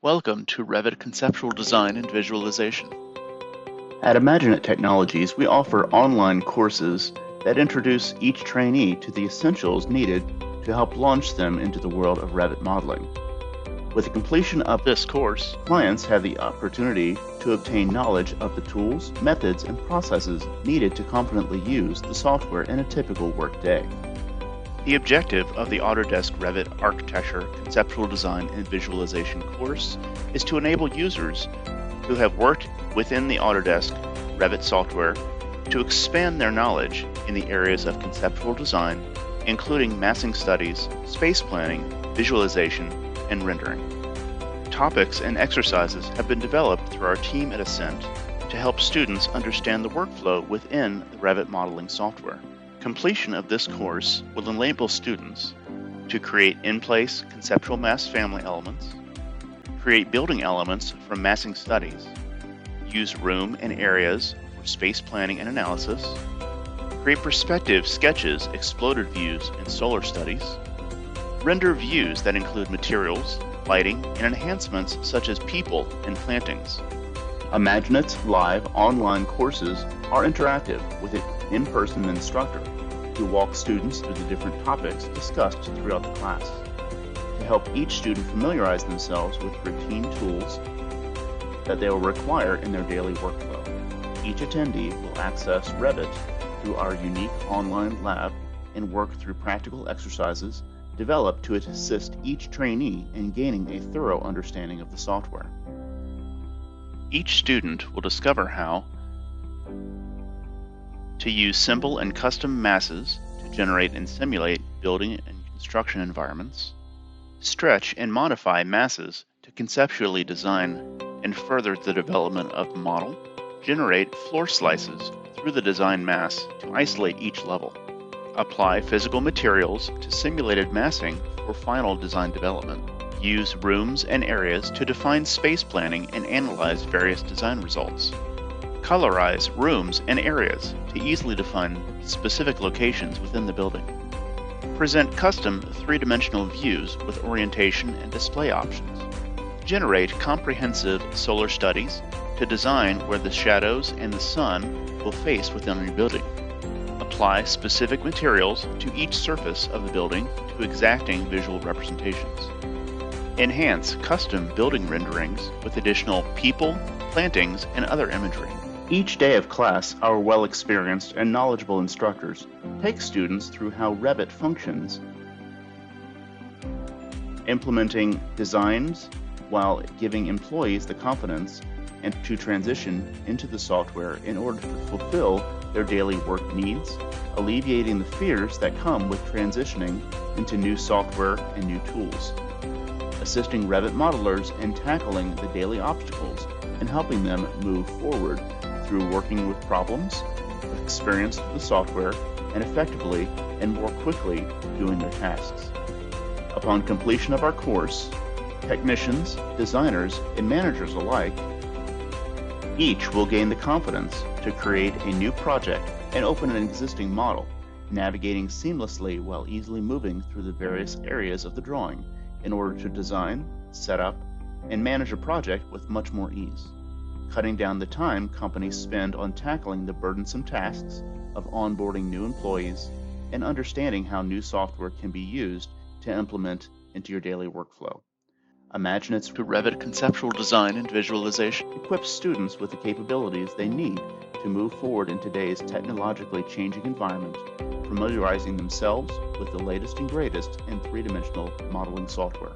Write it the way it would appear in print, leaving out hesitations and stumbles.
Welcome to Revit Conceptual Design and Visualization. At IMAGINiT Technologies, we offer online courses that introduce each trainee to the essentials needed to help launch them into the world of Revit modeling. With the completion of this course, clients have the opportunity to obtain knowledge of the tools, methods, and processes needed to confidently use the software in a typical workday. The objective of the Autodesk Revit Architecture, Conceptual Design, and Visualization course is to enable users who have worked within the Autodesk Revit software to expand their knowledge in the areas of conceptual design, including massing studies, space planning, visualization, and rendering. Topics and exercises have been developed through our team at Ascent to help students understand the workflow within the Revit modeling software. Completion of this course will enable students to create in-place conceptual mass family elements, create building elements from massing studies, use room and areas for space planning and analysis, create perspective sketches, exploded views, and solar studies, render views that include materials, lighting, and enhancements such as people and plantings. IMAGINIT's live online courses are interactive with an in-person instructor who walks students through the different topics discussed throughout the class. To help each student familiarize themselves with routine tools that they will require in their daily workflow, each attendee will access Revit through our unique online lab and work through practical exercises developed to assist each trainee in gaining a thorough understanding of the software. Each student will discover how to use simple and custom masses to generate and simulate building and construction environments, stretch and modify masses to conceptually design and further the development of the model, generate floor slices through the design mass to isolate each level, apply physical materials to simulated massing for final design development, use rooms and areas to define space planning and analyze various design results, colorize rooms and areas to easily define specific locations within the building, present custom three-dimensional views with orientation and display options, generate comprehensive solar studies to design where the shadows and the sun will face within your building, apply specific materials to each surface of the building to exacting visual representations, enhance custom building renderings with additional people, plantings, and other imagery. Each day of class, our well-experienced and knowledgeable instructors take students through how Revit functions, implementing designs while giving employees the confidence and to transition into the software in order to fulfill their daily work needs, alleviating the fears that come with transitioning into new software and new tools, assisting Revit modelers in tackling the daily obstacles and helping them move forward through working with problems, with experience with the software, and effectively and more quickly doing their tasks. Upon completion of our course, technicians, designers, and managers alike, each will gain the confidence to create a new project and open an existing model, navigating seamlessly while easily moving through the various areas of the drawing in order to design, set up, and manage a project with much more ease, cutting down the time companies spend on tackling the burdensome tasks of onboarding new employees and understanding how new software can be used to implement into your daily workflow. IMAGINIT's Revit Conceptual Design and Visualization equips students with the capabilities they need to move forward in today's technologically changing environment, familiarizing themselves with the latest and greatest in three-dimensional modeling software.